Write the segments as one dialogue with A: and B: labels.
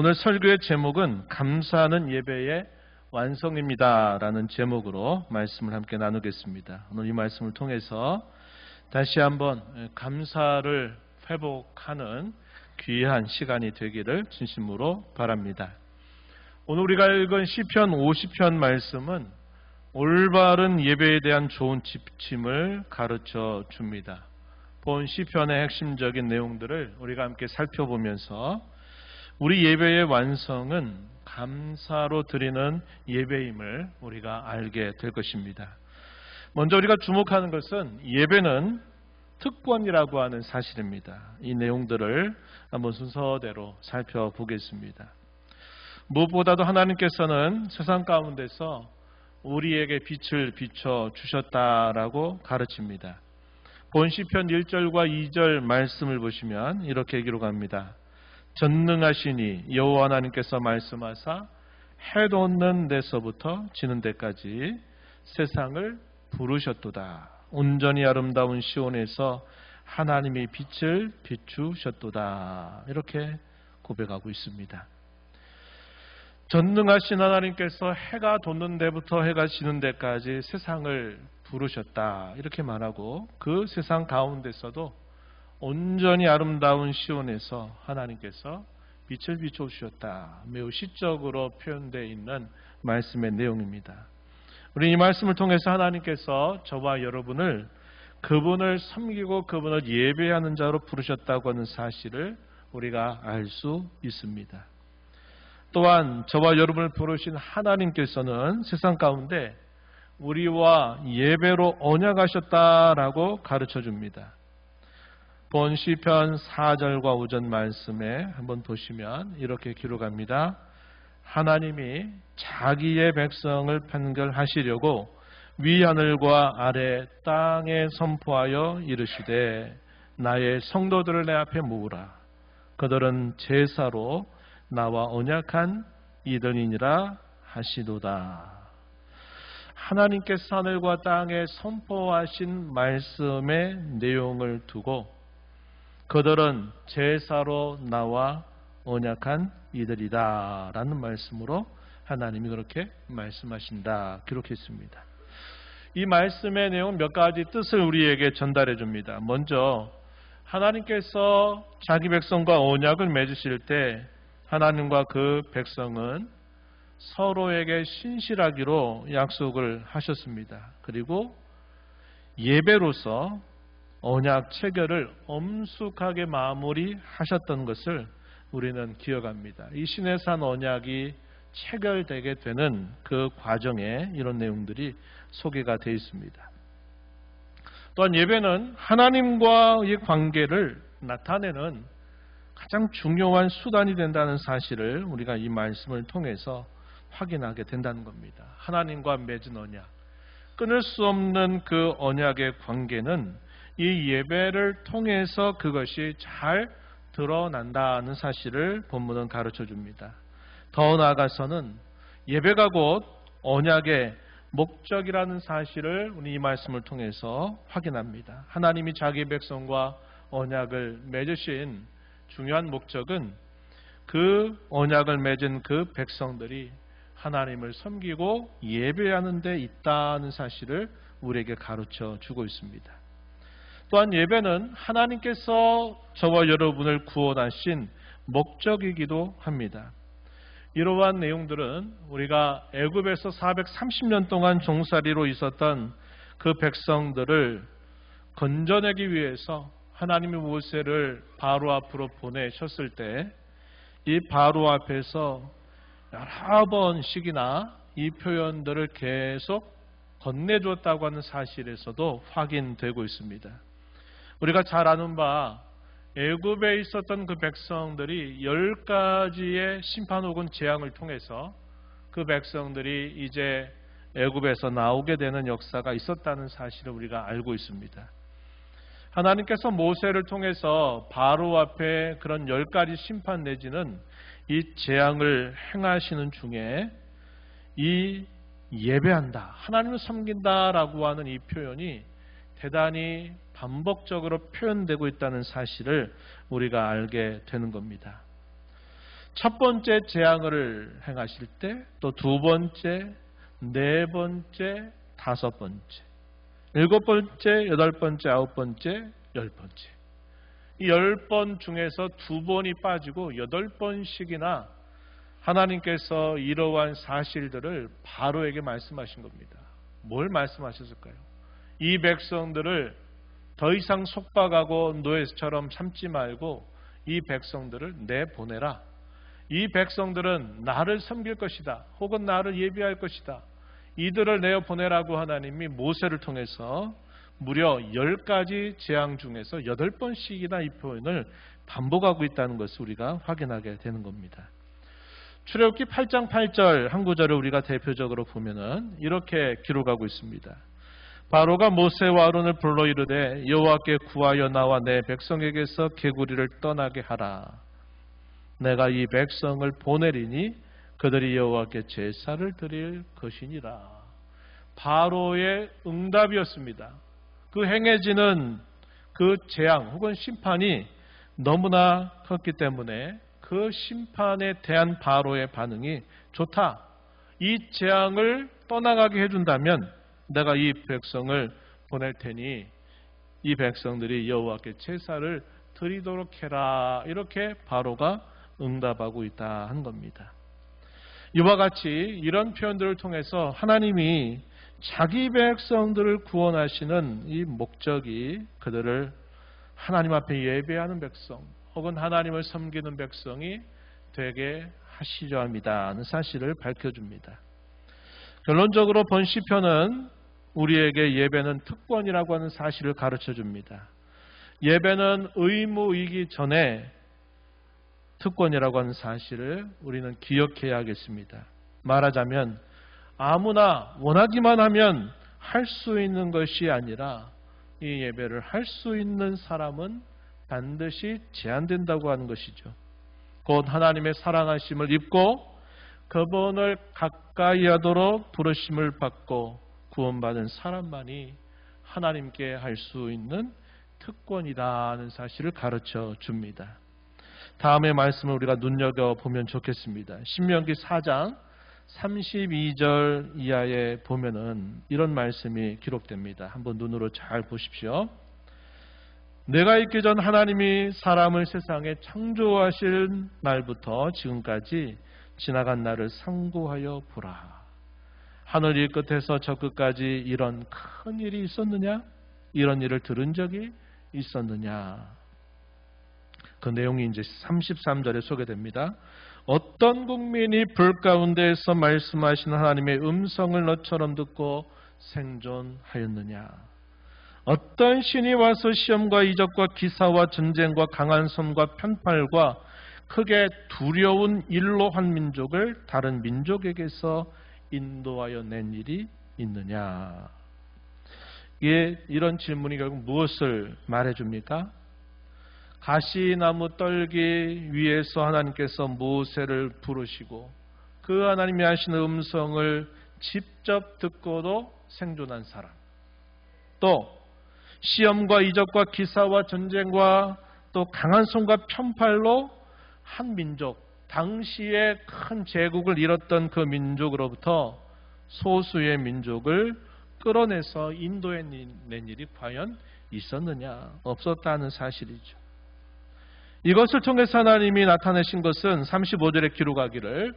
A: 오늘 설교의 제목은 감사하는 예배의 완성입니다 라는 제목으로 말씀을 함께 나누겠습니다. 오늘 이 말씀을 통해서 다시 한번 감사를 회복하는 귀한 시간이 되기를 진심으로 바랍니다. 오늘 우리가 읽은 시편 50편 말씀은 올바른 예배에 대한 좋은 지침을 가르쳐 줍니다. 본 시편의 핵심적인 내용들을 우리가 함께 살펴보면서 우리 예배의 완성은 감사로 드리는 예배임을 우리가 알게 될 것입니다. 먼저 우리가 주목하는 것은 예배는 특권이라고 하는 사실입니다. 이 내용들을 한번 순서대로 살펴보겠습니다. 무엇보다도 하나님께서는 세상 가운데서 우리에게 빛을 비춰 주셨다라고 가르칩니다. 본 시편 1절과 2절 말씀을 보시면 이렇게 기록합니다. 전능하시니 여호와 하나님께서 말씀하사 해 돋는 데서부터 지는 데까지 세상을 부르셨도다. 온전히 아름다운 시온에서 하나님이 빛을 비추셨도다. 이렇게 고백하고 있습니다. 전능하신 하나님께서 해가 돋는 데부터 해가 지는 데까지 세상을 부르셨다. 이렇게 말하고 그 세상 가운데서도 온전히 아름다운 시온에서 하나님께서 빛을 비춰주셨다. 매우 시적으로 표현되어 있는 말씀의 내용입니다. 우리 이 말씀을 통해서 하나님께서 저와 여러분을 그분을 섬기고 그분을 예배하는 자로 부르셨다고 하는 사실을 우리가 알 수 있습니다. 또한 저와 여러분을 부르신 하나님께서는 세상 가운데 우리와 예배로 언약하셨다라고 가르쳐 줍니다. 본 시편 4절과 5절 말씀에 한번 보시면 이렇게 기록합니다. 하나님이 자기의 백성을 판결하시려고 위하늘과 아래 땅에 선포하여 이르시되 나의 성도들을 내 앞에 모으라. 그들은 제사로 나와 언약한 이들이니라 하시도다. 하나님께서 하늘과 땅에 선포하신 말씀의 내용을 두고 그들은 제사로 나와 언약한 이들이다 라는 말씀으로 하나님이 그렇게 말씀하신다 기록했습니다. 이 말씀의 내용은 몇 가지 뜻을 우리에게 전달해 줍니다. 먼저 하나님께서 자기 백성과 언약을 맺으실 때 하나님과 그 백성은 서로에게 신실하기로 약속을 하셨습니다. 그리고 예배로서 언약 체결을 엄숙하게 마무리하셨던 것을 우리는 기억합니다. 이 시내산 언약이 체결되게 되는 그 과정에 이런 내용들이 소개가 되어 있습니다. 또한 예배는 하나님과의 관계를 나타내는 가장 중요한 수단이 된다는 사실을 우리가 이 말씀을 통해서 확인하게 된다는 겁니다. 하나님과 맺은 언약, 끊을 수 없는 그 언약의 관계는 이 예배를 통해서 그것이 잘 드러난다는 사실을 본문은 가르쳐 줍니다. 더 나아가서는 예배가 곧 언약의 목적이라는 사실을 우리 이 말씀을 통해서 확인합니다. 하나님이 자기 백성과 언약을 맺으신 중요한 목적은 그 언약을 맺은 그 백성들이 하나님을 섬기고 예배하는 데 있다는 사실을 우리에게 가르쳐 주고 있습니다. 또한 예배는 하나님께서 저와 여러분을 구원하신 목적이기도 합니다. 이러한 내용들은 우리가 애굽에서 430년 동안 종살이로 있었던 그 백성들을 건져내기 위해서 하나님이 모세를 바로 앞으로 보내셨을 때 이 바로 앞에서 여러 번씩이나 이 표현들을 계속 건네주었다고 하는 사실에서도 확인되고 있습니다. 우리가 잘 아는 바 애굽에 있었던 그 백성들이 10가지의 심판 혹은 재앙을 통해서 그 백성들이 이제 애굽에서 나오게 되는 역사가 있었다는 사실을 우리가 알고 있습니다. 하나님께서 모세를 통해서 바로 앞에 그런 10가지 심판 내지는 이 재앙을 행하시는 중에 이 예배한다, 하나님을 섬긴다라고 하는 이 표현이 대단히 반복적으로 표현되고 있다는 사실을 우리가 알게 되는 겁니다. 첫 번째 재앙을 행하실 때, 또 두 번째, 네 번째, 다섯 번째, 일곱 번째, 여덟 번째, 아홉 번째, 열 번째. 이 10번 중에서 2번이 빠지고 8번씩이나 하나님께서 이러한 사실들을 바로에게 말씀하신 겁니다. 뭘 말씀하셨을까요? 이 백성들을 더 이상 속박하고 노예처럼 참지 말고 이 백성들을 내보내라. 이 백성들은 나를 섬길 것이다. 혹은 나를 예비할 것이다. 이들을 내어보내라고 하나님이 모세를 통해서 무려 10가지 재앙 중에서 8번씩이나 이 표현을 반복하고 있다는 것을 우리가 확인하게 되는 겁니다. 출애굽기 8장 8절 한 구절을 우리가 대표적으로 보면은 이렇게 기록하고 있습니다. 바로가 모세와 아론을 불러 이르되 여호와께 구하여 나와 내 백성에게서 개구리를 떠나게 하라. 내가 이 백성을 보내리니 그들이 여호와께 제사를 드릴 것이니라. 바로의 응답이었습니다. 그 행해지는 그 재앙 혹은 심판이 너무나 컸기 때문에 그 심판에 대한 바로의 반응이 좋다. 이 재앙을 떠나가게 해준다면 내가 이 백성을 보낼 테니 이 백성들이 여호와께 제사를 드리도록 해라. 이렇게 바로가 응답하고 있다 한 겁니다. 이와 같이 이런 표현들을 통해서 하나님이 자기 백성들을 구원하시는 이 목적이 그들을 하나님 앞에 예배하는 백성 혹은 하나님을 섬기는 백성이 되게 하시려 합니다 하는 사실을 밝혀줍니다. 결론적으로 본 시편은 우리에게 예배는 특권이라고 하는 사실을 가르쳐줍니다. 예배는 의무이기 전에 특권이라고 하는 사실을 우리는 기억해야 하겠습니다. 말하자면 아무나 원하기만 하면 할 수 있는 것이 아니라 이 예배를 할 수 있는 사람은 반드시 제한된다고 하는 것이죠. 곧 하나님의 사랑하심을 입고 그분을 가까이 하도록 부르심을 받고 구원받은 사람만이 하나님께 할 수 있는 특권이라는 사실을 가르쳐 줍니다. 다음의 말씀을 우리가 눈여겨보면 좋겠습니다. 신명기 4장 32절 이하에 보면은 이런 말씀이 기록됩니다. 한번 눈으로 잘 보십시오. 내가 있기 전 하나님이 사람을 세상에 창조하실 날부터 지금까지 지나간 날을 상고하여 보라. 하늘 이 끝에서 저 끝까지 이런 큰 일이 있었느냐? 이런 일을 들은 적이 있었느냐? 그 내용이 이제 33절에 소개됩니다. 어떤 국민이 불 가운데에서 말씀하신 하나님의 음성을 너처럼 듣고 생존하였느냐? 어떤 신이 와서 시험과 이적과 기사와 전쟁과 강한 손과 편팔과 크게 두려운 일로 한 민족을 다른 민족에게서 인도하여 낸 일이 있느냐? 이런 질문이 결국 무엇을 말해줍니까? 가시나무 떨기 위에서 하나님께서 모세를 부르시고 그 하나님이 하시는 음성을 직접 듣고도 생존한 사람, 또 시험과 이적과 기사와 전쟁과 또 강한 손과 편팔로 한 민족, 당시에 큰 제국을 잃었던 그 민족으로부터 소수의 민족을 끌어내서 인도해낸 일이 과연 있었느냐? 없었다는 사실이죠. 이것을 통해서 하나님이 나타내신 것은 35절에 기록하기를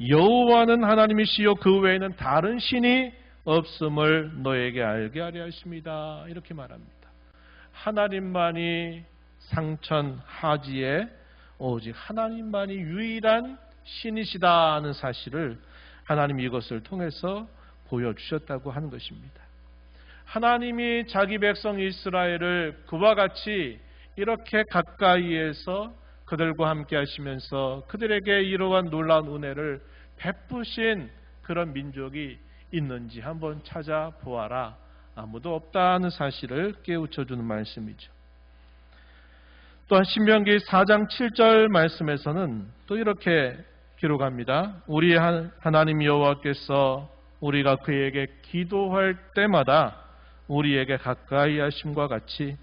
A: 여호와는 하나님이시요 그 외에는 다른 신이 없음을 너에게 알게 하려 하십니다. 이렇게 말합니다. 하나님만이 상천하지에 오직 하나님만이 유일한 신이시다는 사실을 하나님이 이것을 통해서 보여주셨다고 하는 것입니다. 하나님이 자기 백성 이스라엘을 그와 같이 이렇게 가까이에서 그들과 함께 하시면서 그들에게 이러한 놀라운 은혜를 베푸신 그런 민족이 있는지 한번 찾아보아라. 아무도 없다는 사실을 깨우쳐주는 말씀이죠. 또한 신명기 4장 7절 말씀에서는 또 이렇게 기록합니다. 우리 하나님 여호와께서 우리가 그에게 기도할 때마다 우리에게 가까이 하심과 같이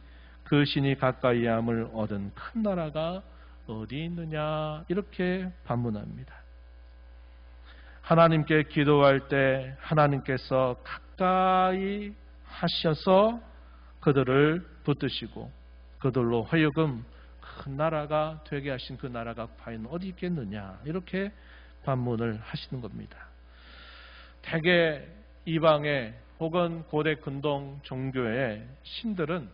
A: 그 신이 가까이함을 얻은 큰 나라가 어디 있느냐 이렇게 반문합니다. 하나님께 기도할 때 하나님께서 가까이 하셔서 그들을 붙드시고 그들로 허여금 큰 나라가 되게 하신 그 나라가 과연 어디 있겠느냐 이렇게 반문을 하시는 겁니다. 대개 이방의 혹은 고대 근동 종교의 신들은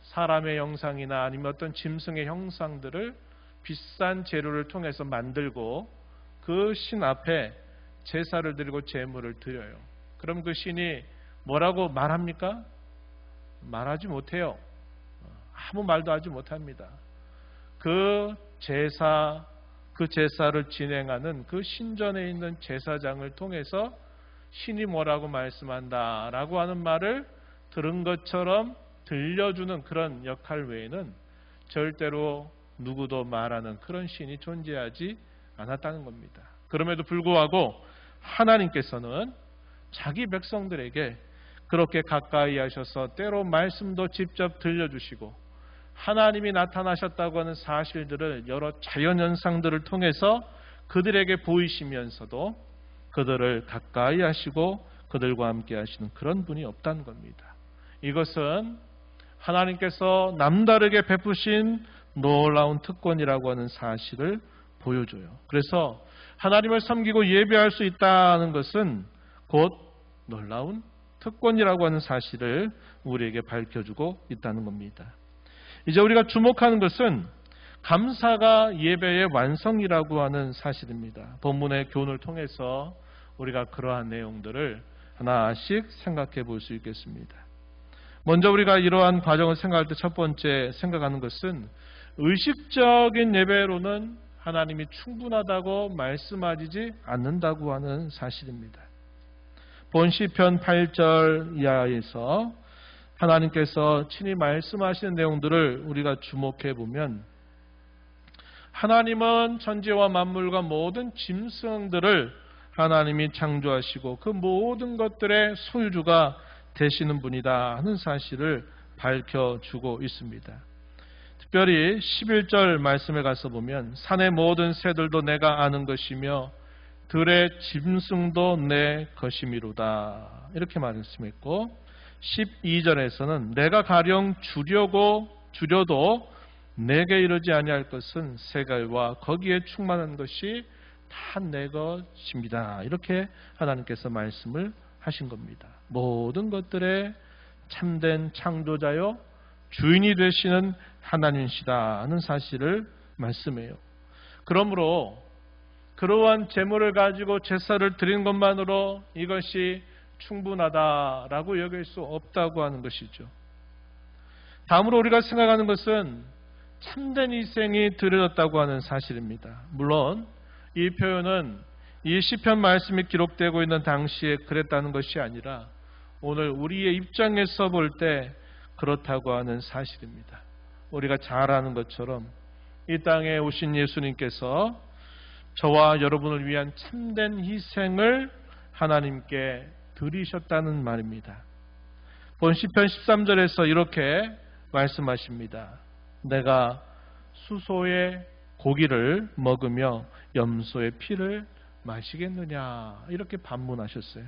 A: 사람의 형상이나 아니면 어떤 짐승의 형상들을 비싼 재료를 통해서 만들고 그 신 앞에 제사를 드리고 제물을 드려요. 그럼 그 신이 뭐라고 말합니까? 말하지 못해요. 아무 말도 하지 못합니다. 그 제사를 진행하는 그 신전에 있는 제사장을 통해서 신이 뭐라고 말씀한다라고 하는 말을 들은 것처럼 들려주는 그런 역할 외에는 절대로 누구도 말하는 그런 신이 존재하지 않았다는 겁니다. 그럼에도 불구하고 하나님께서는 자기 백성들에게 그렇게 가까이 하셔서 때로 말씀도 직접 들려주시고 하나님이 나타나셨다고 하는 사실들을 여러 자연현상들을 통해서 그들에게 보이시면서도 그들을 가까이 하시고 그들과 함께 하시는 그런 분이 없다는 겁니다. 이것은 하나님께서 남다르게 베푸신 놀라운 특권이라고 하는 사실을 보여줘요. 그래서 하나님을 섬기고 예배할 수 있다는 것은 곧 놀라운 특권이라고 하는 사실을 우리에게 밝혀주고 있다는 겁니다. 이제 우리가 주목하는 것은 감사가 예배의 완성이라고 하는 사실입니다. 본문의 교훈을 통해서 우리가 그러한 내용들을 하나씩 생각해 볼 수 있겠습니다. 먼저 우리가 이러한 과정을 생각할 때 첫 번째 생각하는 것은 의식적인 예배로는 하나님이 충분하다고 말씀하지 않는다고 하는 사실입니다. 본 시편 8절 이하에서 하나님께서 친히 말씀하시는 내용들을 우리가 주목해 보면 하나님은 천지와 만물과 모든 짐승들을 하나님이 창조하시고 그 모든 것들의 소유주가 되시는 분이다 하는 사실을 밝혀주고 있습니다. 특별히 11절 말씀에 가서 보면 산의 모든 새들도 내가 아는 것이며 들의 짐승도 내 것이미로다 이렇게 말씀했고 12절에서는 내가 가령 주려도 내게 이르지 아니할 것은 세갈과 거기에 충만한 것이 다 내 것입니다. 이렇게 하나님께서 말씀을 하신 겁니다. 모든 것들의 참된 창조자요 주인이 되시는 하나님이시다 하는 사실을 말씀해요. 그러므로 그러한 재물을 가지고 제사를 드리는 것만으로 이것이 충분하다라고 여길 수 없다고 하는 것이죠. 다음으로 우리가 생각하는 것은 참된 희생이 드려졌다고 하는 사실입니다. 물론 이 표현은 이 시편 말씀이 기록되고 있는 당시에 그랬다는 것이 아니라 오늘 우리의 입장에서 볼 때 그렇다고 하는 사실입니다. 우리가 잘 아는 것처럼 이 땅에 오신 예수님께서 저와 여러분을 위한 참된 희생을 하나님께 드리셨다는 말입니다. 본 시편 13절에서 이렇게 말씀하십니다. 내가 수소의 고기를 먹으며 염소의 피를 마시겠느냐 이렇게 반문하셨어요.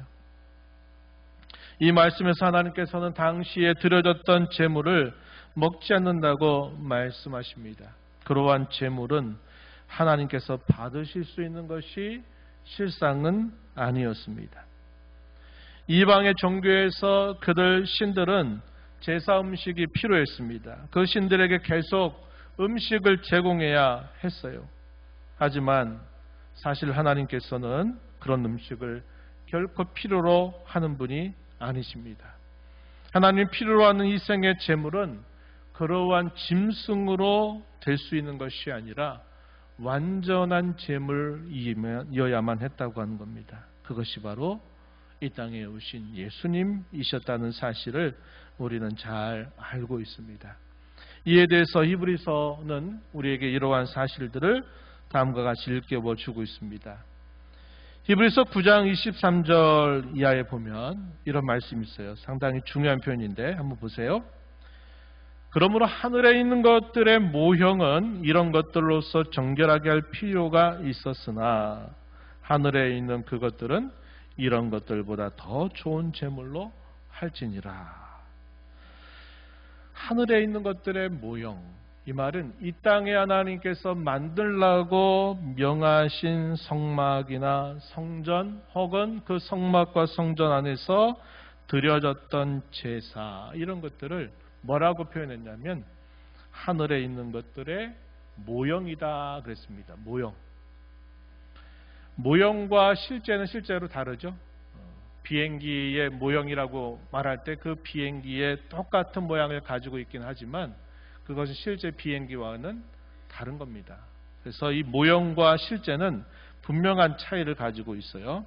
A: 이 말씀에서 하나님께서는 당시에 드려졌던 제물을 먹지 않는다고 말씀하십니다. 그러한 제물은 하나님께서 받으실 수 있는 것이 실상은 아니었습니다. 이방의 종교에서 그들 신들은 제사 음식이 필요했습니다. 그 신들에게 계속 음식을 제공해야 했어요. 하지만 사실 하나님께서는 그런 음식을 결코 필요로 하는 분이 아니십니다. 하나님 필요로 하는 희생의 제물은 그러한 짐승으로 될 수 있는 것이 아니라 완전한 제물이어야만 했다고 하는 겁니다. 그것이 바로 이 땅에 오신 예수님이셨다는 사실을 우리는 잘 알고 있습니다. 이에 대해서 히브리서는 우리에게 이러한 사실들을 다음과 같이 일깨워 주고 있습니다. 히브리서 9장 23절 이하에 보면 이런 말씀이 있어요. 상당히 중요한 표현인데 한번 보세요. 그러므로 하늘에 있는 것들의 모형은 이런 것들로서 정결하게 할 필요가 있었으나 하늘에 있는 그것들은 이런 것들보다 더 좋은 제물로 할지니라. 하늘에 있는 것들의 모형, 이 말은 이 땅에 하나님께서 만들라고 명하신 성막이나 성전 혹은 그 성막과 성전 안에서 드려졌던 제사, 이런 것들을 뭐라고 표현했냐면 하늘에 있는 것들의 모형이다 그랬습니다. 모형과 실제는 실제로 다르죠. 비행기의 모형이라고 말할 때 그 비행기의 똑같은 모양을 가지고 있긴 하지만 그것은 실제 비행기와는 다른 겁니다. 그래서 이 모형과 실제는 분명한 차이를 가지고 있어요.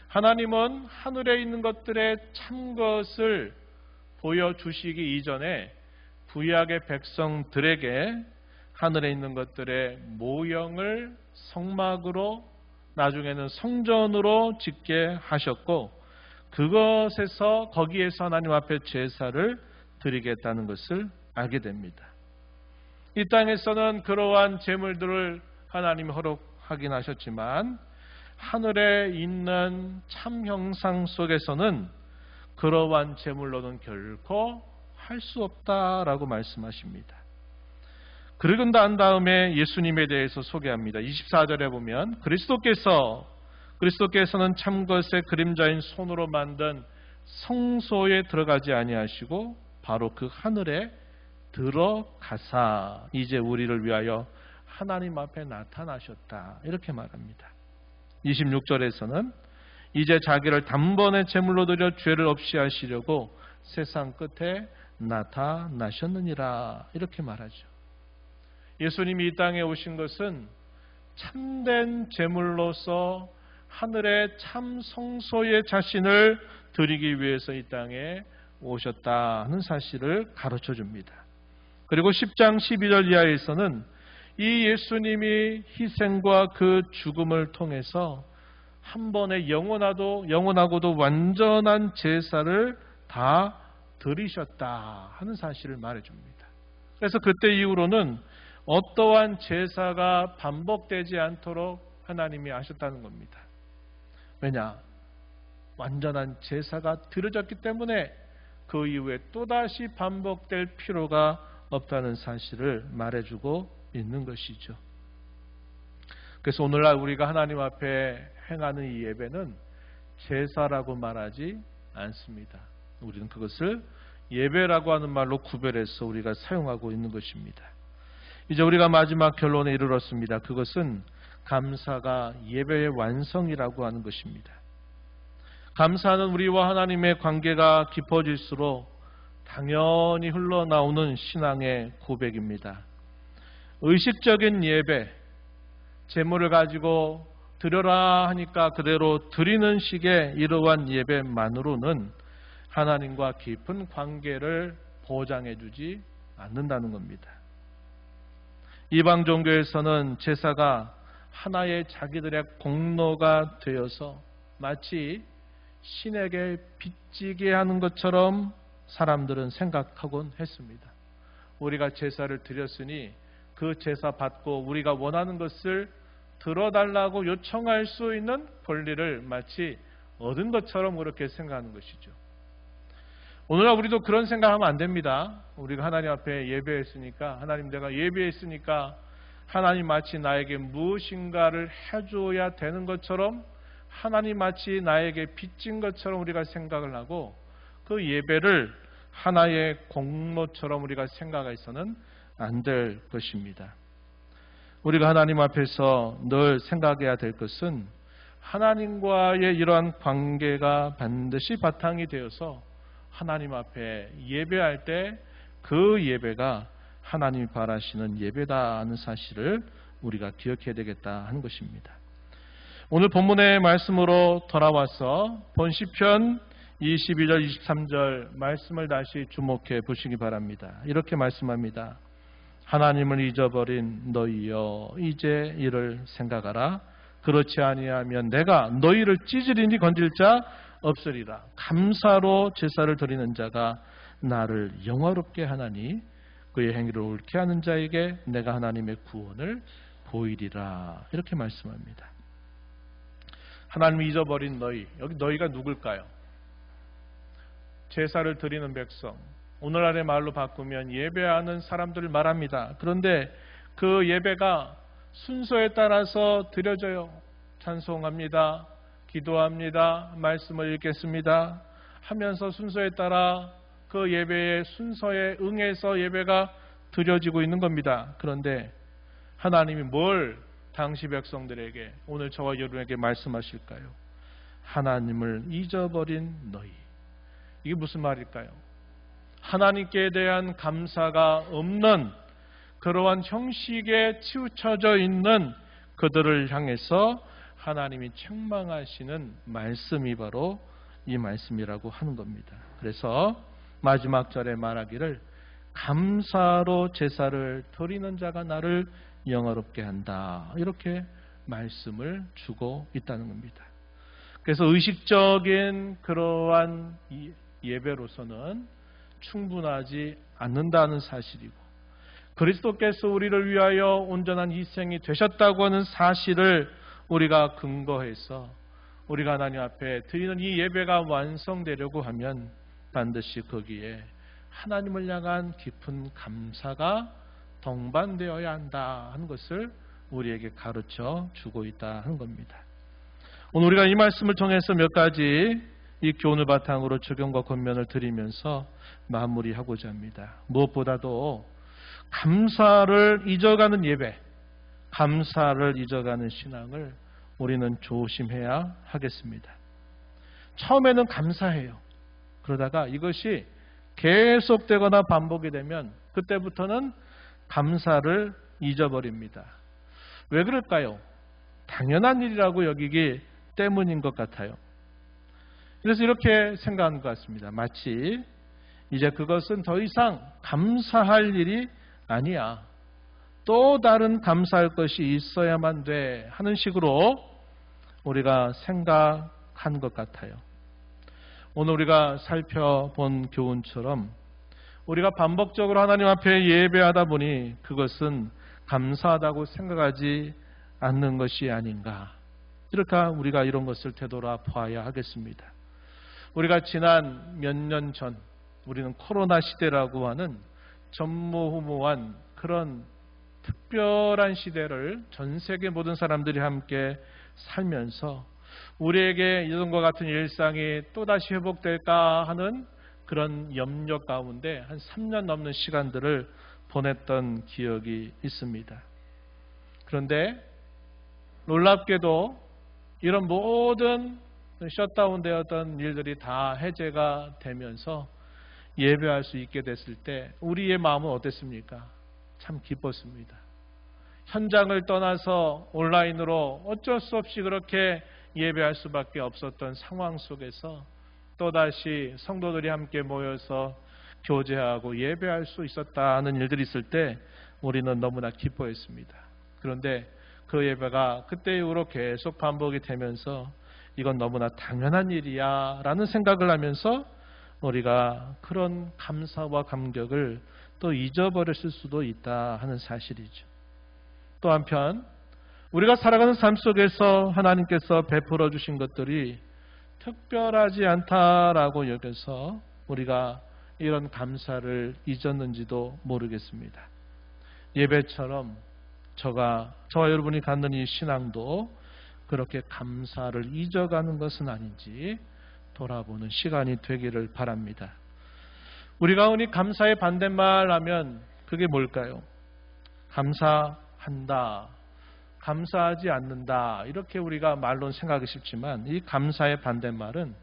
A: 하나님은 하늘에 있는 것들의 참 것을 보여주시기 이전에 구약의 백성들에게 하늘에 있는 것들의 모형을 성막으로 나중에는 성전으로 짓게 하셨고 그것에서 거기에서 하나님 앞에 제사를 드리겠다는 것을 알게 됩니다. 이 땅에서는 그러한 제물들을 하나님이 허락하긴 하셨지만 하늘에 있는 참 형상 속에서는 그러한 제물로는 결코 할 수 없다라고 말씀하십니다. 그러고 난 다음에 예수님에 대해서 소개합니다. 24절에 보면 그리스도께서는 참것의 그림자인 손으로 만든 성소에 들어가지 아니하시고 바로 그 하늘에 들어가사 이제 우리를 위하여 하나님 앞에 나타나셨다, 이렇게 말합니다. 26절에서는 이제 자기를 단번에 제물로 드려 죄를 없이 하시려고 세상 끝에 나타나셨느니라, 이렇게 말하죠. 예수님이 이 땅에 오신 것은 참된 제물로서 하늘의 참 성소에 자신을 드리기 위해서 이 땅에 오셨다 하는 사실을 가르쳐 줍니다. 그리고 10장 12절 이하에서는 이 예수님이 희생과 그 죽음을 통해서 한 번에 영원하고도 완전한 제사를 다 드리셨다 하는 사실을 말해줍니다. 그래서 그때 이후로는 어떠한 제사가 반복되지 않도록 하나님이 하셨다는 겁니다. 왜냐? 완전한 제사가 드려졌기 때문에 그 이후에 또다시 반복될 필요가 없다는 사실을 말해주고 있는 것이죠. 그래서 오늘날 우리가 하나님 앞에 행하는 이 예배는 제사라고 말하지 않습니다. 우리는 그것을 예배라고 하는 말로 구별해서 우리가 사용하고 있는 것입니다. 이제 우리가 마지막 결론에 이르렀습니다. 그것은 감사가 예배의 완성이라고 하는 것입니다. 감사는 우리와 하나님의 관계가 깊어질수록 당연히 흘러나오는 신앙의 고백입니다. 의식적인 예배, 제물을 가지고 드려라 하니까 그대로 드리는 식의 이러한 예배만으로는 하나님과 깊은 관계를 보장해주지 않는다는 겁니다. 이방 종교에서는 제사가 하나의 자기들의 공로가 되어서 마치 신에게 빚지게 하는 것처럼 사람들은 생각하곤 했습니다. 우리가 제사를 드렸으니 그 제사 받고 우리가 원하는 것을 들어달라고 요청할 수 있는 권리를 마치 얻은 것처럼 그렇게 생각하는 것이죠. 오늘날 우리도 그런 생각하면 안 됩니다. 우리가 하나님 앞에 예배했으니까, 하나님 내가 예배했으니까 하나님 마치 나에게 무엇인가를 해줘야 되는 것처럼, 하나님 마치 나에게 빚진 것처럼 우리가 생각을 하고 그 예배를 하나의 공로처럼 우리가 생각해서는 안 될 것입니다. 우리가 하나님 앞에서 늘 생각해야 될 것은 하나님과의 이러한 관계가 반드시 바탕이 되어서 하나님 앞에 예배할 때 그 예배가 하나님이 바라시는 예배다 하는 사실을 우리가 기억해야 되겠다 하는 것입니다. 오늘 본문의 말씀으로 돌아와서 본 시편 22절 23절 말씀을 다시 주목해 보시기 바랍니다. 이렇게 말씀합니다. 하나님을 잊어버린 너희여 이제 이를 생각하라. 그렇지 아니하면 내가 너희를 찢으리니 건질 자 없으리라. 감사로 제사를 드리는 자가 나를 영화롭게 하나니 그의 행위를 옳게 하는 자에게 내가 하나님의 구원을 보이리라. 이렇게 말씀합니다. 하나님이 잊어버린 너희, 여기 너희가 누굴까요? 제사를 드리는 백성, 오늘날의 말로 바꾸면 예배하는 사람들을 말합니다. 그런데 그 예배가 순서에 따라서 드려져요. 찬송합니다, 기도합니다, 말씀을 읽겠습니다 하면서 순서에 따라 그 예배의 순서에 응해서 예배가 드려지고 있는 겁니다. 그런데 하나님이 뭘 당시 백성들에게, 오늘 저와 여러분에게 말씀하실까요? 하나님을 잊어버린 너희. 이게 무슨 말일까요? 하나님께 대한 감사가 없는 그러한 형식에 치우쳐져 있는 그들을 향해서 하나님이 책망하시는 말씀이 바로 이 말씀이라고 하는 겁니다. 그래서 마지막 절에 말하기를 감사로 제사를 드리는 자가 나를 영화롭게 한다. 이렇게 말씀을 주고 있다는 겁니다. 그래서 의식적인 그러한 예배로서는 충분하지 않는다는 사실이고, 그리스도께서 우리를 위하여 온전한 희생이 되셨다고 하는 사실을 우리가 근거해서 우리가 하나님 앞에 드리는 이 예배가 완성되려고 하면 반드시 거기에 하나님을 향한 깊은 감사가 동반되어야 한다 하는 것을 우리에게 가르쳐 주고 있다 하는 겁니다. 오늘 우리가 이 말씀을 통해서 몇 가지 이 교훈을 바탕으로 적용과 권면을 드리면서 마무리하고자 합니다. 무엇보다도 감사를 잊어가는 예배, 감사를 잊어가는 신앙을 우리는 조심해야 하겠습니다. 처음에는 감사해요. 그러다가 이것이 계속되거나 반복이 되면 그때부터는 감사를 잊어버립니다. 왜 그럴까요? 당연한 일이라고 여기기 때문인 것 같아요. 그래서 이렇게 생각하는 것 같습니다. 마치 이제 그것은 더 이상 감사할 일이 아니야, 또 다른 감사할 것이 있어야만 돼 하는 식으로 우리가 생각한 것 같아요. 오늘 우리가 살펴본 교훈처럼 우리가 반복적으로 하나님 앞에 예배하다 보니 그것은 감사하다고 생각하지 않는 것이 아닌가, 이렇게 우리가 이런 것을 되돌아봐야 하겠습니다. 우리가 지난 몇 년 전 우리는 코로나 시대라고 하는 전무후무한 그런 특별한 시대를 전 세계 모든 사람들이 함께 살면서 우리에게 이전과 같은 일상이 또다시 회복될까 하는 그런 염려 가운데 한 3년 넘는 시간들을 보냈던 기억이 있습니다. 그런데 놀랍게도 이런 모든 셧다운 되었던 일들이 다 해제가 되면서 예배할 수 있게 됐을 때 우리의 마음은 어땠습니까? 참 기뻤습니다. 현장을 떠나서 온라인으로 어쩔 수 없이 그렇게 예배할 수밖에 없었던 상황 속에서 또다시 성도들이 함께 모여서 교제하고 예배할 수 있었다는 일들이 있을 때 우리는 너무나 기뻐했습니다. 그런데 그 예배가 그때 이후로 계속 반복이 되면서 이건 너무나 당연한 일이야 라는 생각을 하면서 우리가 그런 감사와 감격을 또 잊어버렸을 수도 있다 하는 사실이죠. 또 한편 우리가 살아가는 삶 속에서 하나님께서 베풀어 주신 것들이 특별하지 않다라고 여겨서 우리가 이런 감사를 잊었는지도 모르겠습니다. 예배처럼 저와 여러분이 갖는 이 신앙도 그렇게 감사를 잊어가는 것은 아닌지 돌아보는 시간이 되기를 바랍니다. 우리가 흔히 감사의 반대말 하면 그게 뭘까요? 감사한다, 감사하지 않는다, 이렇게 우리가 말로는 생각하기 쉽지만 이 감사의 반대말은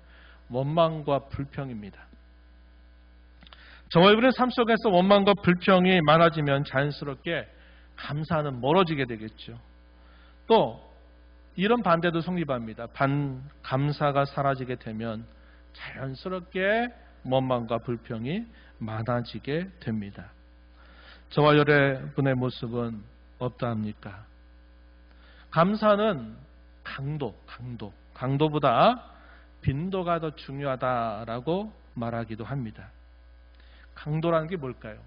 A: 원망과 불평입니다. 저와 여러분의 삶 속에서 원망과 불평이 많아지면 자연스럽게 감사는 멀어지게 되겠죠. 또 이런 반대도 성립합니다. 감사가 사라지게 되면 자연스럽게 원망과 불평이 많아지게 됩니다. 저와 여러분의 모습은 어떠합니까? 감사는 강도보다 빈도가 더 중요하다라고 말하기도 합니다. 강도라는 게 뭘까요?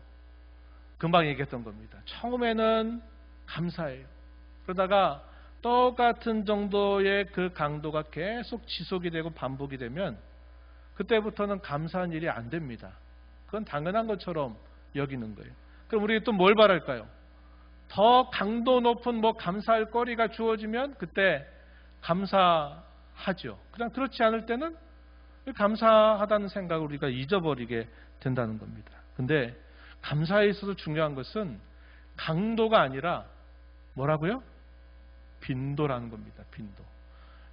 A: 금방 얘기했던 겁니다. 처음에는 감사해요. 그러다가 똑같은 정도의 그 강도가 계속 지속이 되고 반복이 되면 그때부터는 감사한 일이 안 됩니다. 그건 당연한 것처럼 여기는 거예요. 그럼 우리 또 뭘 바랄까요? 더 강도 높은 뭐 감사할 거리가 주어지면 그때 감사하죠. 그냥 그렇지 않을 때는 감사하다는 생각을 우리가 잊어버리게 된다는 겁니다. 근데 감사에 있어서 중요한 것은 강도가 아니라 뭐라고요? 빈도라는 겁니다. 빈도.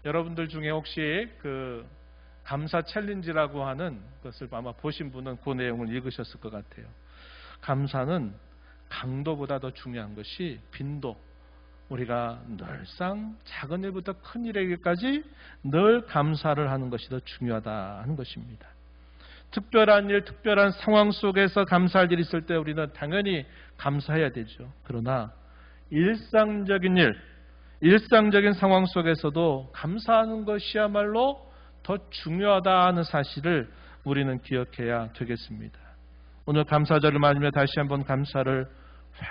A: 여러분들 중에 혹시 그 감사 챌린지라고 하는 것을 아마 보신 분은 그 내용을 읽으셨을 것 같아요. 감사는 강도보다 더 중요한 것이 빈도. 우리가 늘상 작은 일부터 큰 일에게까지 늘 감사를 하는 것이 더 중요하다 하는 것입니다. 특별한 일, 특별한 상황 속에서 감사할 일이 있을 때 우리는 당연히 감사해야 되죠. 그러나 일상적인 일, 일상적인 상황 속에서도 감사하는 것이야말로 더 중요하다는 사실을 우리는 기억해야 되겠습니다. 오늘 감사절을 맞으며 다시 한번 감사를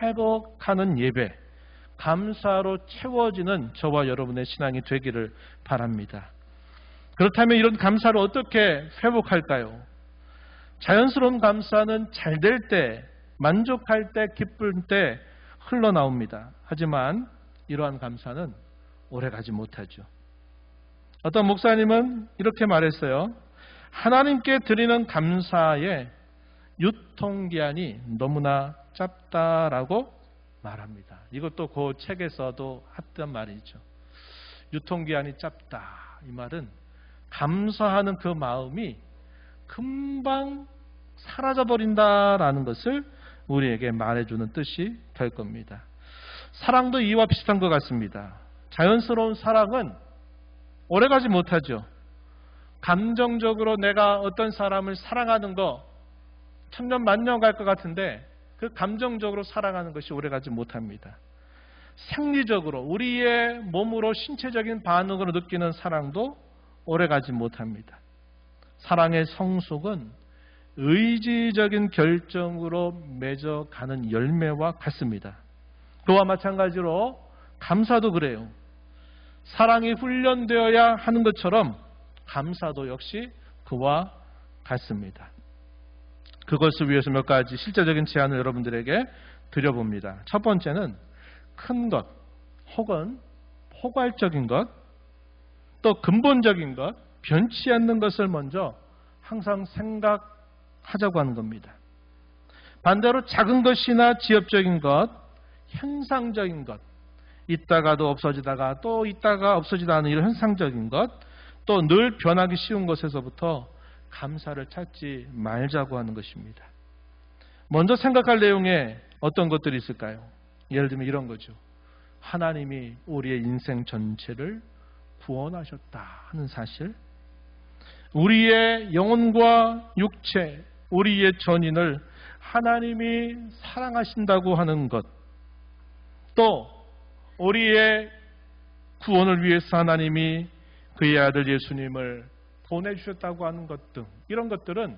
A: 회복하는 예배, 감사로 채워지는 저와 여러분의 신앙이 되기를 바랍니다. 그렇다면 이런 감사를 어떻게 회복할까요? 자연스러운 감사는 잘 될 때, 만족할 때, 기쁠 때 흘러나옵니다. 하지만 이러한 감사는 오래가지 못하죠. 어떤 목사님은 이렇게 말했어요. 하나님께 드리는 감사의 유통기한이 너무나 짧다라고 말합니다. 이것도 그 책에서도 했던 말이죠. 유통기한이 짧다. 이 말은 감사하는 그 마음이 금방 사라져버린다라는 것을 우리에게 말해주는 뜻이 될 겁니다. 사랑도 이와 비슷한 것 같습니다. 자연스러운 사랑은 오래가지 못하죠. 감정적으로 내가 어떤 사람을 사랑하는 거 천년 만년 갈 것 같은데 그 감정적으로 사랑하는 것이 오래가지 못합니다. 생리적으로 우리의 몸으로 신체적인 반응으로 느끼는 사랑도 오래가지 못합니다. 사랑의 성숙은 의지적인 결정으로 맺어가는 열매와 같습니다. 그와 마찬가지로 감사도 그래요. 사랑이 훈련되어야 하는 것처럼 감사도 역시 그와 같습니다. 그것을 위해서 몇 가지 실제적인 제안을 여러분들에게 드려봅니다. 첫 번째는 큰 것 혹은 포괄적인 것, 또 근본적인 것, 변치 않는 것을 먼저 항상 생각하자고 하는 겁니다. 반대로 작은 것이나 지엽적인 것, 현상적인 것, 있다가도 없어지다가 또 있다가 없어지다 하는 이런 현상적인 것, 또 늘 변하기 쉬운 것에서부터 감사를 찾지 말자고 하는 것입니다. 먼저 생각할 내용에 어떤 것들이 있을까요? 예를 들면 이런 거죠. 하나님이 우리의 인생 전체를 구원하셨다 하는 사실, 우리의 영혼과 육체, 우리의 전인을 하나님이 사랑하신다고 하는 것, 또 우리의 구원을 위해서 하나님이 그의 아들 예수님을 보내주셨다고 하는 것 등 이런 것들은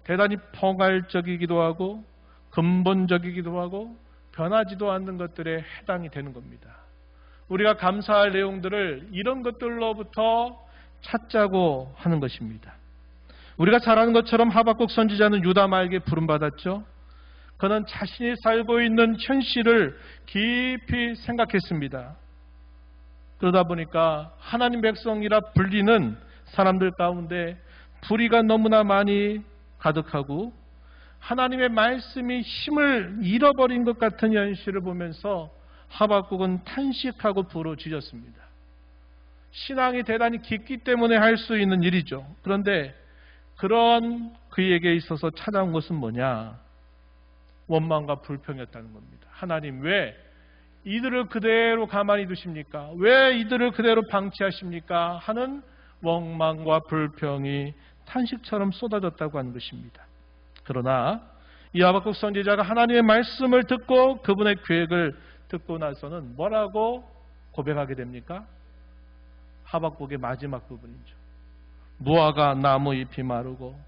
A: 대단히 포괄적이기도 하고 근본적이기도 하고 변하지도 않는 것들에 해당이 되는 겁니다. 우리가 감사할 내용들을 이런 것들로부터 찾자고 하는 것입니다. 우리가 잘 아는 것처럼 하박국 선지자는 유다 말기에 부름받았죠. 그는 자신이 살고 있는 현실을 깊이 생각했습니다. 그러다 보니까 하나님 백성이라 불리는 사람들 가운데 불의가 너무나 많이 가득하고 하나님의 말씀이 힘을 잃어버린 것 같은 현실을 보면서 하박국은 탄식하고 부르짖었습니다. 신앙이 대단히 깊기 때문에 할 수 있는 일이죠. 그런데 그런 그에게 있어서 찾아온 것은 뭐냐? 원망과 불평이었다는 겁니다. 하나님 왜 이들을 그대로 가만히 두십니까? 왜 이들을 그대로 방치하십니까? 하는 원망과 불평이 탄식처럼 쏟아졌다고 하는 것입니다. 그러나 이 하박국 선지자가 하나님의 말씀을 듣고 그분의 계획을 듣고 나서는 뭐라고 고백하게 됩니까? 하박국의 마지막 부분이죠. 무화과 나무 잎이 마르고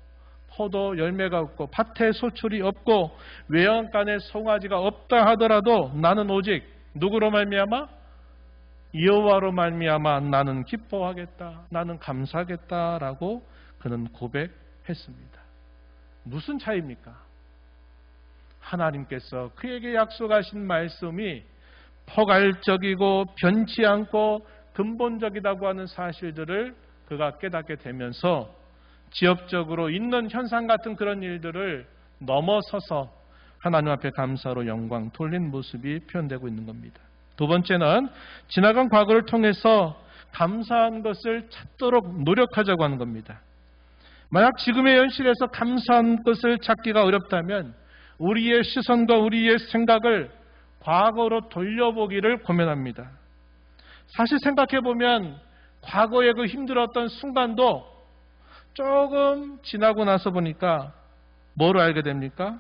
A: 포도 열매가 없고 밭에 소출이 없고 외양간에 송아지가 없다 하더라도 나는 오직 누구로 말미암아? 여호와로 말미암아 나는 기뻐하겠다. 나는 감사하겠다라고 그는 고백했습니다. 무슨 차이입니까? 하나님께서 그에게 약속하신 말씀이 포괄적이고 변치 않고 근본적이라고 하는 사실들을 그가 깨닫게 되면서 지역적으로 있는 현상 같은 그런 일들을 넘어서서 하나님 앞에 감사로 영광 돌린 모습이 표현되고 있는 겁니다. 두 번째는 지나간 과거를 통해서 감사한 것을 찾도록 노력하자고 하는 겁니다. 만약 지금의 현실에서 감사한 것을 찾기가 어렵다면 우리의 시선과 우리의 생각을 과거로 돌려보기를 권면합니다. 사실 생각해보면 과거의 그 힘들었던 순간도 조금 지나고 나서 보니까 뭐를 알게 됩니까?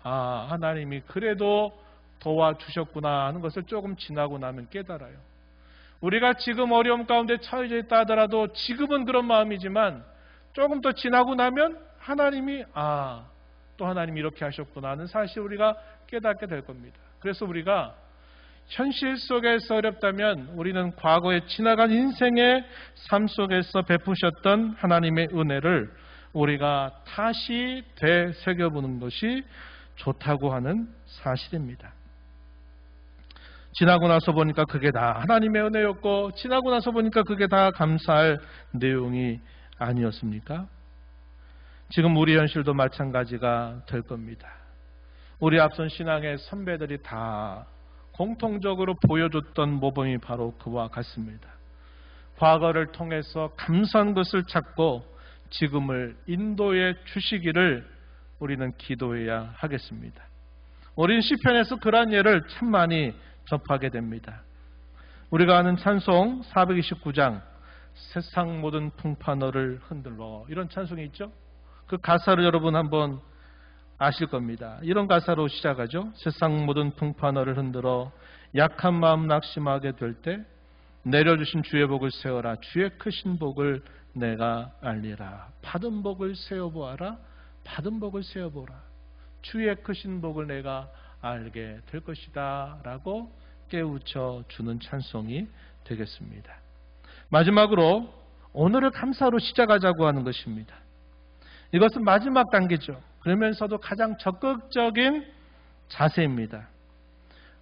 A: 아, 하나님이 그래도 도와주셨구나 하는 것을 조금 지나고 나면 깨달아요. 우리가 지금 어려움 가운데 처해져 있다 하더라도 지금은 그런 마음이지만 조금 더 지나고 나면 하나님이 또 하나님이 이렇게 하셨구나 하는 사실 우리가 깨닫게 될 겁니다. 그래서 우리가 현실 속에서 어렵다면 우리는 과거에 지나간 인생의 삶 속에서 베푸셨던 하나님의 은혜를 우리가 다시 되새겨보는 것이 좋다고 하는 사실입니다. 지나고 나서 보니까 그게 다 하나님의 은혜였고 지나고 나서 보니까 그게 다 감사할 내용이 아니었습니까? 지금 우리 현실도 마찬가지가 될 겁니다. 우리 앞선 신앙의 선배들이 다 공통적으로 보여줬던 모범이 바로 그와 같습니다. 과거를 통해서 감사한 것을 찾고 지금을 인도해 주시기를 우리는 기도해야 하겠습니다. 우리는 시편에서 그러한 예를 참 많이 접하게 됩니다. 우리가 아는 찬송 429장 세상 모든 풍파 너를 흔들어 이런 찬송이 있죠. 그 가사를 여러분 한번 아실 겁니다. 이런 가사로 시작하죠. 세상 모든 풍파 너를 흔들어 약한 마음 낙심하게 될 때 내려주신 주의 복을 세워라. 주의 크신 복을 내가 알리라. 받은 복을 세어보아라. 받은 복을 세어보라. 주의 크신 복을 내가 알게 될 것이다 라고 깨우쳐 주는 찬송이 되겠습니다. 마지막으로 오늘을 감사로 시작하자고 하는 것입니다. 이것은 마지막 단계죠. 그러면서도 가장 적극적인 자세입니다.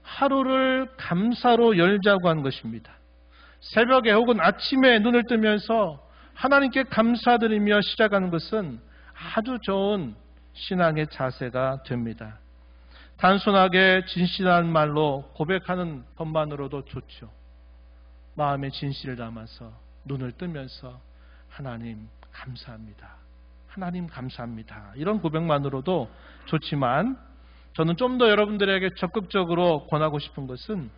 A: 하루를 감사로 열자고 하는 것입니다. 새벽에 혹은 아침에 눈을 뜨면서 하나님께 감사드리며 시작하는 것은 아주 좋은 신앙의 자세가 됩니다. 단순하게 진실한 말로 고백하는 것만으로도 좋죠. 마음에 진실을 담아서 눈을 뜨면서 하나님 감사합니다. 하나님 감사합니다. 이런 고백만으로도 좋지만 저는 좀 더 여러분들에게 적극적으로 권하고 싶은 것은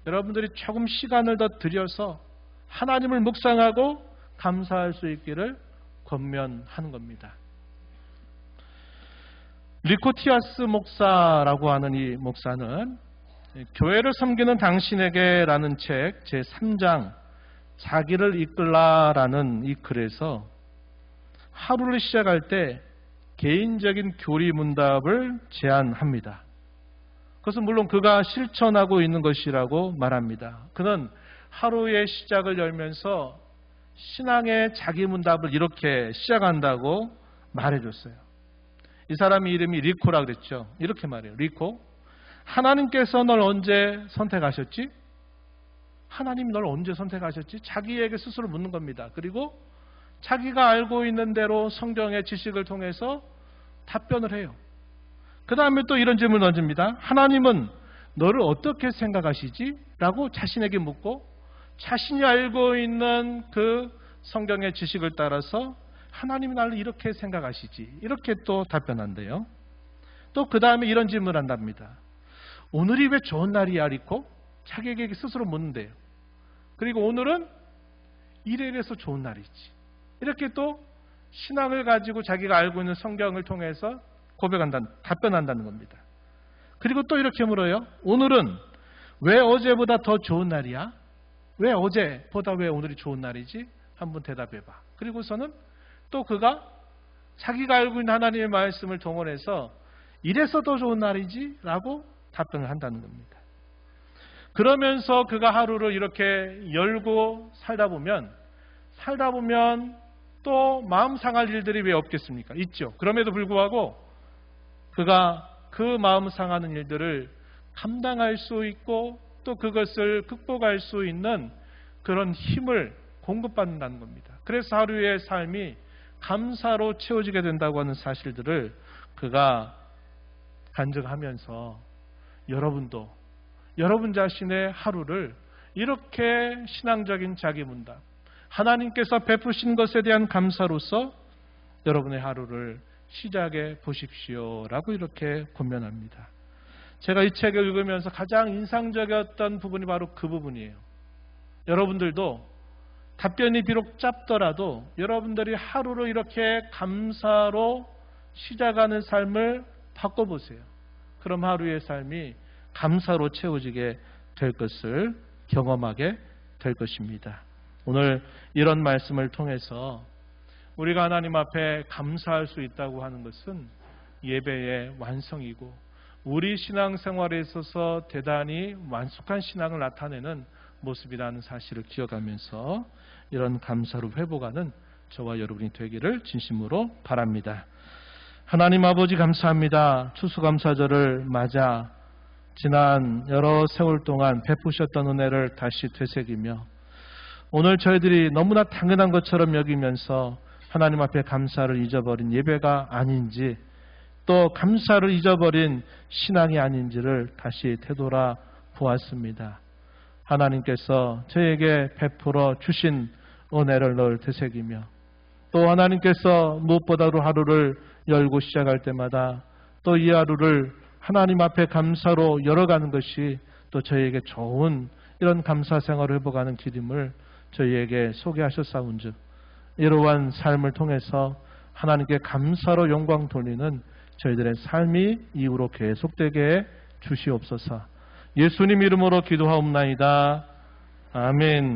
A: 여러분들이 조금 시간을 더 들여서 하나님을 묵상하고 감사할 수 있기를 권면하는 겁니다. 리코티아스 목사라고 하는 이 목사는 교회를 섬기는 당신에게 라는 책 제3장 자기를 이끌라라는 이 글에서 하루를 시작할 때 개인적인 교리 문답을 제안합니다. 그것은 물론 그가 실천하고 있는 것이라고 말합니다. 그는 하루의 시작을 열면서 신앙의 자기 문답을 이렇게 시작한다고 말해줬어요. 이 사람의 이름이 리코라 그랬죠. 이렇게 말해요. 리코, 하나님께서 널 언제 선택하셨지? 하나님이 널 언제 선택하셨지? 자기에게 스스로 묻는 겁니다. 그리고 자기가 알고 있는 대로 성경의 지식을 통해서 답변을 해요. 그 다음에 또 이런 질문을 던집니다. 하나님은 너를 어떻게 생각하시지? 라고 자신에게 묻고 자신이 알고 있는 그 성경의 지식을 따라서 하나님이 나를 이렇게 생각하시지. 이렇게 또 답변한대요. 또 그 다음에 이런 질문을 한답니다. 오늘이 왜 좋은 날이야, 리코? 자기에게 스스로 묻는데요. 그리고 오늘은 이래 이래서 좋은 날이지. 이렇게 또 신앙을 가지고 자기가 알고 있는 성경을 통해서 답변한다는 겁니다. 그리고 또 이렇게 물어요. 오늘은 왜 어제보다 더 좋은 날이야? 왜 어제보다 왜 오늘이 좋은 날이지? 한번 대답해봐. 그리고서는 또 그가 자기가 알고 있는 하나님의 말씀을 동원해서 이래서 더 좋은 날이지? 라고 답변을 한다는 겁니다. 그러면서 그가 하루를 이렇게 열고 살다 보면 또 마음 상할 일들이 왜 없겠습니까? 있죠. 그럼에도 불구하고 그가 그 마음 상하는 일들을 감당할 수 있고 또 그것을 극복할 수 있는 그런 힘을 공급받는다는 겁니다. 그래서 하루의 삶이 감사로 채워지게 된다고 하는 사실들을 그가 간증하면서 여러분도 여러분 자신의 하루를 이렇게 신앙적인 자기 문답, 하나님께서 베푸신 것에 대한 감사로서 여러분의 하루를 시작해 보십시오라고 이렇게 권면합니다. 제가 이 책을 읽으면서 가장 인상적이었던 부분이 바로 그 부분이에요. 여러분들도 답변이 비록 짧더라도 여러분들이 하루를 이렇게 감사로 시작하는 삶을 바꿔보세요. 그럼 하루의 삶이 감사로 채워지게 될 것을 경험하게 될 것입니다. 오늘 이런 말씀을 통해서 우리가 하나님 앞에 감사할 수 있다고 하는 것은 예배의 완성이고 우리 신앙생활에 있어서 대단히 완숙한 신앙을 나타내는 모습이라는 사실을 기억하면서 이런 감사로 회복하는 저와 여러분이 되기를 진심으로 바랍니다. 하나님 아버지 감사합니다. 추수감사절을 맞아 지난 여러 세월 동안 베푸셨던 은혜를 다시 되새기며 오늘 저희들이 너무나 당연한 것처럼 여기면서 하나님 앞에 감사를 잊어버린 예배가 아닌지 또 감사를 잊어버린 신앙이 아닌지를 다시 되돌아 보았습니다. 하나님께서 저에게 베풀어 주신 은혜를 늘 되새기며 또 하나님께서 무엇보다도 하루를 열고 시작할 때마다 또 이 하루를 하나님 앞에 감사로 열어가는 것이 또 저희에게 좋은 이런 감사 생활을 회복하는 길임을 저희에게 소개하셨사온즉 이러한 삶을 통해서 하나님께 감사로 영광 돌리는 저희들의 삶이 이후로 계속되게 주시옵소서. 예수님 이름으로 기도하옵나이다. 아멘.